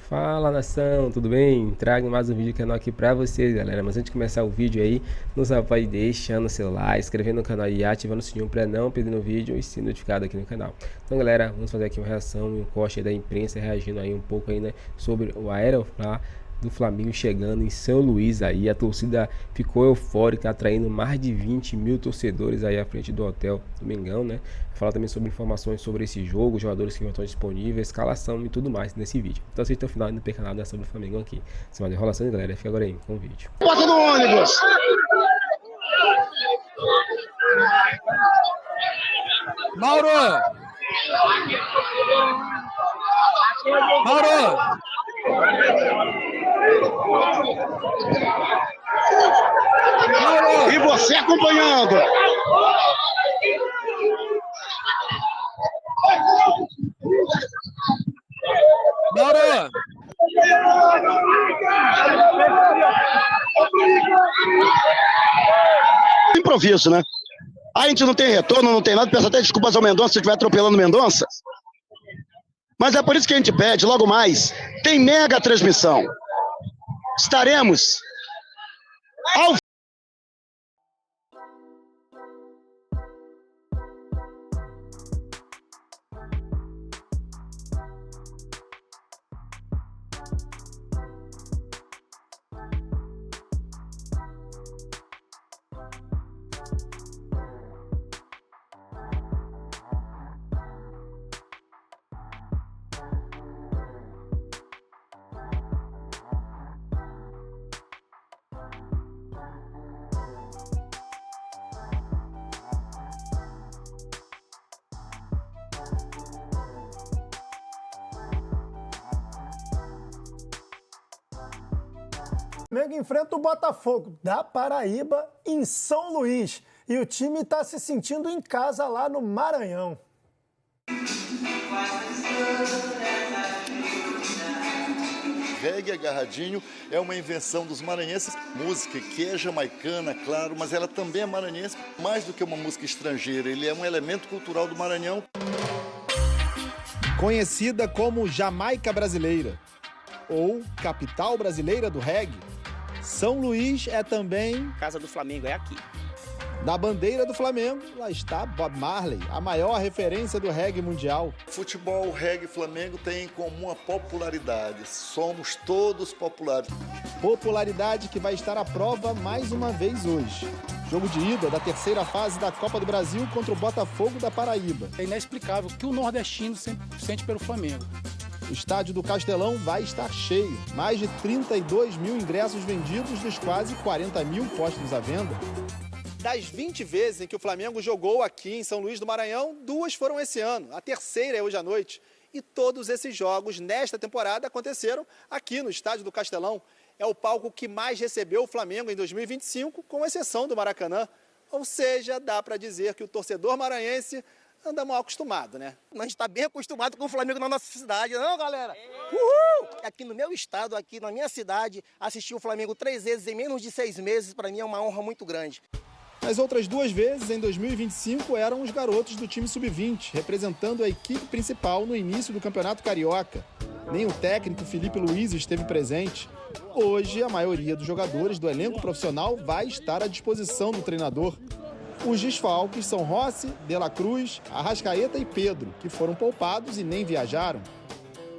Fala nação, tudo bem? Trago mais um vídeo do canal aqui pra vocês, galera. Mas antes de começar o vídeo aí, não se vai deixando o seu like, inscrevendo no canal e ativando o sininho pra não perder o vídeo e ser notificado aqui no canal. Então, galera, vamos fazer aqui uma reação e um corte aí da imprensa reagindo aí um pouco aí, né, sobre o Aeroflá do Flamengo chegando em São Luís aí. A torcida ficou eufórica, atraindo mais de 20 mil torcedores aí à frente do hotel do Mengão, né? Falar também sobre informações sobre esse jogo, jogadores que estão disponíveis, escalação e tudo mais nesse vídeo. Então assista o final e não perca nada sobre o Flamengo aqui. Sem mais enrolação, galera, fica agora aí com o vídeo. Porta do ônibus! Mauro! Mauro! Mauro! E você acompanhando! Mauro! Improviso, né? A gente não tem retorno, não tem nada. Peço até desculpas ao Mendonça se estiver atropelando o Mendonça. Mas é por isso que a gente pede, logo mais, tem mega transmissão. Estaremos ao O Flamengo enfrenta o Botafogo da Paraíba em São Luís e o time está se sentindo em casa lá no Maranhão. Reggae agarradinho é uma invenção dos maranhenses, música que é jamaicana, claro, mas ela também é maranhense, mais do que uma música estrangeira, ele é um elemento cultural do Maranhão. Conhecida como Jamaica Brasileira ou Capital Brasileira do Reggae, São Luís é também Casa do Flamengo é aqui. da bandeira do Flamengo. Lá está Bob Marley, a maior referência do reggae mundial. Futebol, reggae, Flamengo tem em comum a popularidade, somos todos populares. Popularidade que vai estar à prova mais uma vez hoje. Jogo de ida da terceira fase da Copa do Brasil contra o Botafogo da Paraíba. É inexplicável o que o nordestino sente pelo Flamengo. O estádio do Castelão vai estar cheio. Mais de 32 mil ingressos vendidos dos quase 40 mil postos à venda. Das 20 vezes em que o Flamengo jogou aqui em São Luís do Maranhão, 2 foram esse ano. A terceira é hoje à noite. E todos esses jogos nesta temporada aconteceram aqui no estádio do Castelão. É o palco que mais recebeu o Flamengo em 2025, com exceção do Maracanã. Ou seja, dá para dizer que o torcedor maranhense anda mal acostumado, né? A gente está bem acostumado com o Flamengo na nossa cidade, não, galera? Uhul! Aqui no meu estado, aqui na minha cidade, assistir o Flamengo 3 vezes em menos de 6 meses, para mim é uma honra muito grande. As outras 2 vezes, em 2025, eram os garotos do time sub-20, representando a equipe principal no início do Campeonato Carioca. Nem o técnico Felipe Luiz esteve presente. Hoje, a maioria dos jogadores do elenco profissional vai estar à disposição do treinador. Os desfalques são Rossi, De La Cruz, Arrascaeta e Pedro, que foram poupados e nem viajaram.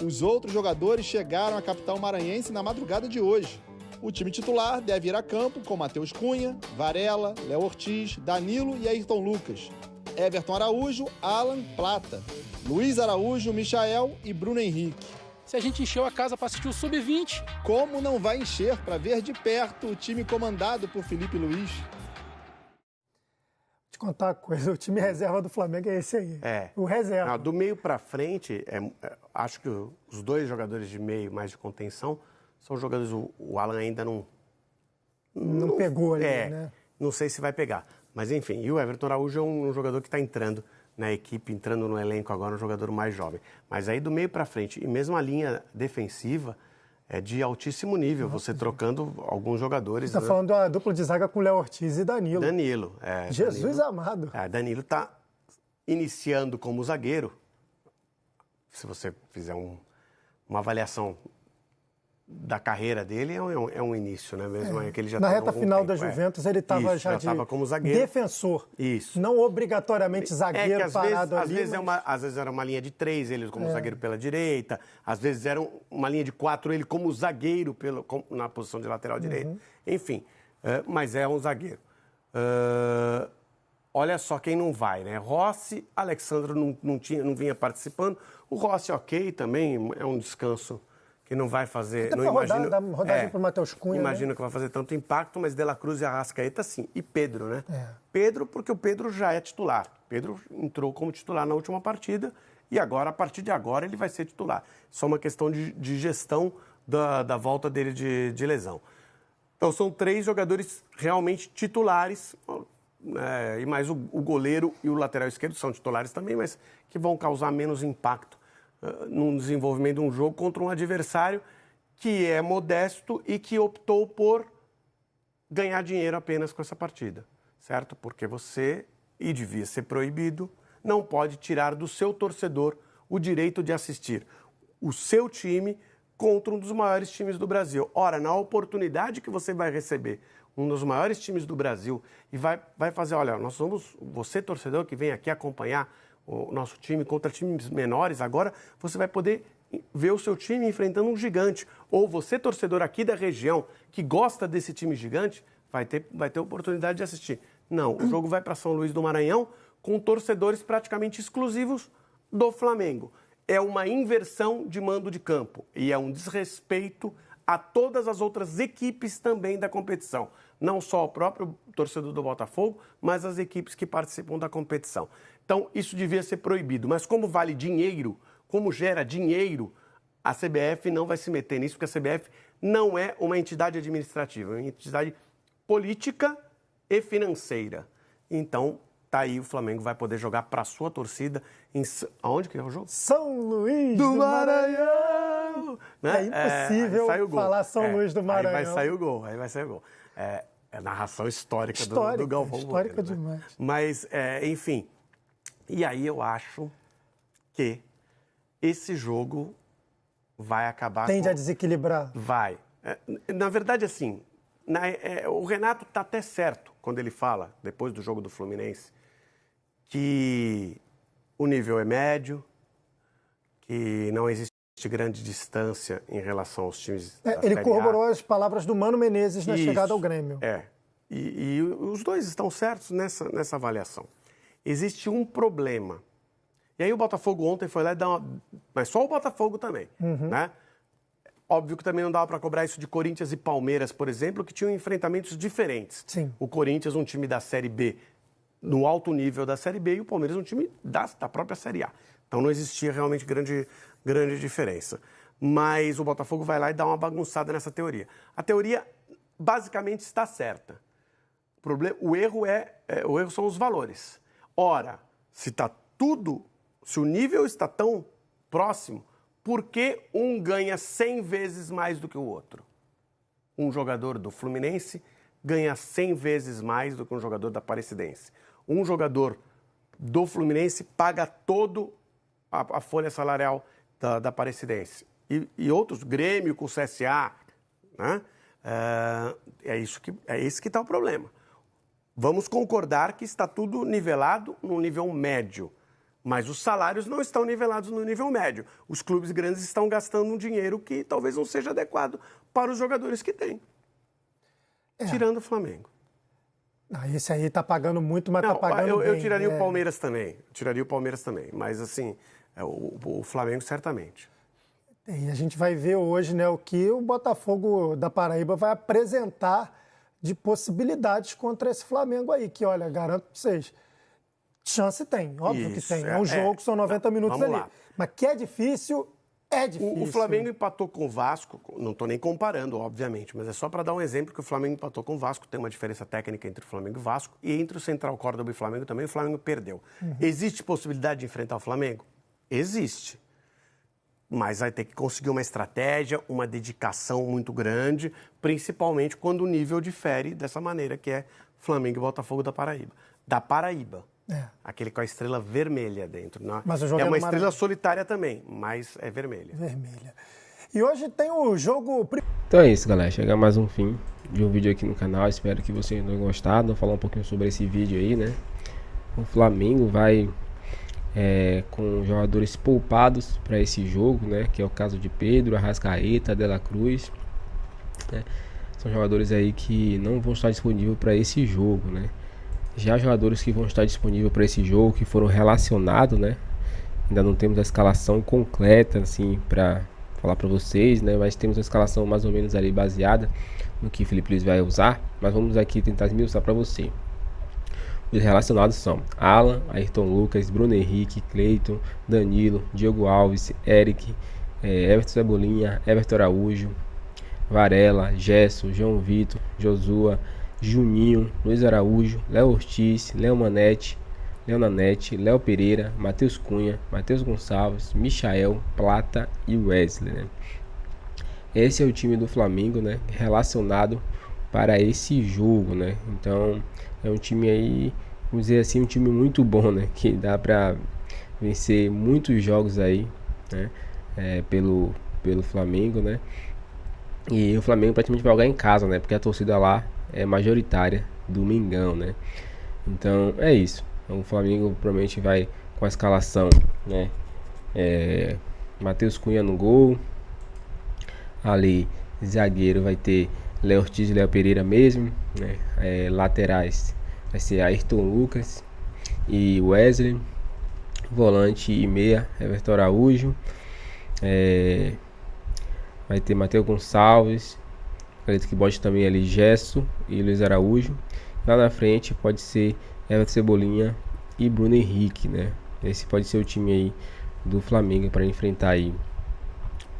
Os outros jogadores chegaram à capital maranhense na madrugada de hoje. O time titular deve ir a campo com Matheus Cunha, Varela, Léo Ortiz, Danilo e Ayrton Lucas. Everton Araújo, Alan, Plata, Luiz Araújo, Michael e Bruno Henrique. Se a gente encheu a casa para assistir o Sub-20, Como não vai encher para ver de perto o time comandado por Felipe Luiz? Vou te contar uma coisa, o time reserva do Flamengo é esse aí. É. O reserva. Do meio para frente, acho que os 2 jogadores de meio mais de contenção são jogadores. O Alan ainda Não pegou ali, é, né? Não sei se vai pegar. Mas enfim, e o Everton Araújo é um jogador que está entrando na equipe, entrando no elenco agora, um jogador mais jovem. Mas aí do meio para frente, e mesmo a linha defensiva, é de altíssimo nível, você trocando alguns jogadores. Você está falando da dupla de zaga com Léo Ortiz e Danilo. Danilo. Jesus amado. Danilo está iniciando como zagueiro. Se você fizer uma avaliação da carreira dele é um início, né? Mesmo é que ele já na tá reta final da Juventus, ele estava já como zagueiro. Defensor. Isso. Não obrigatoriamente zagueiro que parado às ali. vezes, às vezes era uma linha de 3, ele como zagueiro pela direita. Às vezes era uma linha de 4, ele como zagueiro na posição de lateral direito. Enfim, mas é um zagueiro. Olha só quem não vai, né? Rossi, Alexandre não vinha participando. O Rossi, ok, também é um descanso que não vai fazer... Até não pra imagino, dar rodagem para o Matheus Cunha. Imagino né? que vai fazer tanto impacto, mas De La Cruz e Arrascaeta, sim. E Pedro, né? Pedro, porque o Pedro já é titular. Pedro entrou como titular na última partida e agora, a partir de agora, ele vai ser titular. Só uma questão de gestão da volta dele de lesão. Então, são 3 jogadores realmente titulares, e mais o goleiro e o lateral esquerdo são titulares também, mas que vão causar menos impacto no desenvolvimento de um jogo contra um adversário que é modesto e que optou por ganhar dinheiro apenas com essa partida, certo? Porque você, e devia ser proibido, não pode tirar do seu torcedor o direito de assistir o seu time contra um dos maiores times do Brasil. Ora, na oportunidade que você vai receber um dos maiores times do Brasil e vai fazer, olha, você torcedor que vem aqui acompanhar o nosso time contra times menores, agora você vai poder ver o seu time enfrentando um gigante. Ou você, torcedor aqui da região, que gosta desse time gigante, vai ter oportunidade de assistir. Não, o jogo vai para São Luís do Maranhão com torcedores praticamente exclusivos do Flamengo. É uma inversão de mando de campo e é um desrespeito a todas as outras equipes também da competição. Não só o próprio torcedor do Botafogo, mas as equipes que participam da competição. Então, isso devia ser proibido. Mas como vale dinheiro, como gera dinheiro, a CBF não vai se meter nisso, porque a CBF não é uma entidade administrativa, é uma entidade política e financeira. Então, tá aí, o Flamengo vai poder jogar para a sua torcida. Aonde que é o jogo? São Luís do Maranhão! Né? É impossível falar São Luís do Maranhão. Aí vai sair o gol, É narração histórica do Galvão. Histórica Bueno, demais. Né? Mas, enfim. E aí eu acho que esse jogo vai acabar... Tende a desequilibrar? Vai. Na verdade, assim, o Renato está até certo quando ele fala, depois do jogo do Fluminense, que o nível é médio, que não existe grande distância em relação aos times da Ele Série corroborou A. as palavras do Mano Menezes na chegada ao Grêmio. E os dois estão certos nessa avaliação. Existe um problema. E aí o Botafogo ontem foi lá e dá uma... Mas só o Botafogo também, né? Óbvio que também não dava para cobrar isso de Corinthians e Palmeiras, por exemplo, que tinham enfrentamentos diferentes. Sim. O Corinthians, um time da Série B, no alto nível da Série B, e o Palmeiras, um time da própria Série A. Então não existia realmente grande diferença. Mas o Botafogo vai lá e dá uma bagunçada nessa teoria. A teoria basicamente está certa. O erro são os valores. Ora, se o nível está tão próximo, por que um ganha 100 vezes mais do que o outro? Um jogador do Fluminense ganha 100 vezes mais do que um jogador da Aparecidense. Um jogador do Fluminense paga todo a folha salarial da Aparecidense. E outros, Grêmio com o CSA, né? Esse que está o problema. Vamos concordar que está tudo nivelado no nível médio, mas os salários não estão nivelados no nível médio. Os clubes grandes estão gastando um dinheiro que talvez não seja adequado para os jogadores que têm. Tirando o Flamengo. Esse aí está pagando muito, mas está pagando bem. Eu tiraria o Palmeiras também. Mas, assim, o Flamengo certamente. E a gente vai ver hoje, né, o que o Botafogo da Paraíba vai apresentar de possibilidades contra esse Flamengo aí, que, olha, garanto para vocês, chance tem, óbvio que tem. É um jogo, são 90 minutos ali. Lá. Mas que é difícil, é difícil. O Flamengo empatou com o Vasco, não estou nem comparando, obviamente, mas é só para dar um exemplo que o Flamengo empatou com o Vasco, tem uma diferença técnica entre o Flamengo e o Vasco, e entre o Central Córdoba e o Flamengo também, o Flamengo perdeu. Existe possibilidade de enfrentar o Flamengo? Existe. Mas vai ter que conseguir uma estratégia, uma dedicação muito grande, principalmente quando o nível difere dessa maneira, que é Flamengo e Botafogo da Paraíba. Da Paraíba. Aquele com a estrela vermelha dentro. Né? Mas o jogo é uma estrela solitária também, mas é vermelha. Vermelha. E hoje tem o jogo... Então é isso, galera. Chega mais um fim de um vídeo aqui no canal. Espero que vocês tenham gostado. Vou falar um pouquinho sobre esse vídeo aí, né? O Flamengo vai com jogadores poupados para esse jogo, né? Que é o caso de Pedro, Arrascaeta, De La Cruz, né? São jogadores aí que não vão estar disponíveis para esse jogo, né? Já jogadores que vão estar disponíveis para esse jogo, que foram relacionados, né? Ainda não temos a escalação completa, assim, para falar para vocês, né? Mas temos a escalação mais ou menos ali baseada no que Felipe Luiz vai usar. Mas vamos aqui tentar esmiuçar para você. Os relacionados são Alan, Ayrton Lucas, Bruno Henrique, Cleiton, Danilo, Diego Alves, Eric, Everton Cebolinha, Everton Araújo, Varela, Gerson, João Vitor, Josua, Juninho, Luiz Araújo, Léo Ortiz, Léo Nanete, Léo Pereira, Matheus Cunha, Matheus Gonçalves, Michael, Plata e Wesley, né? Esse é o time do Flamengo, né? Relacionado para esse jogo, né? Então é um time aí, vamos dizer assim, um time muito bom, né? Que dá para vencer muitos jogos aí, né? Pelo Flamengo, né? E o Flamengo praticamente vai jogar em casa, né? Porque a torcida lá é majoritária do Mengão, né? Então é isso. Então, o Flamengo provavelmente vai com a escalação, né? Matheus Cunha no gol. Ali, zagueiro vai ter Léo Ortiz e Léo Pereira mesmo, né? Laterais vai ser Ayrton Lucas e Wesley. Volante e meia, Everton Araújo. Vai ter Matheus Gonçalves. Acredito que bote também ali Gesso e Luiz Araújo. Lá na frente pode ser Everton Cebolinha e Bruno Henrique, né? Esse pode ser o time aí do Flamengo para enfrentar aí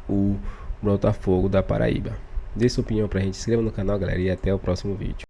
o Botafogo da Paraíba. Dê sua opinião pra gente, se inscreva no canal, galera, e até o próximo vídeo.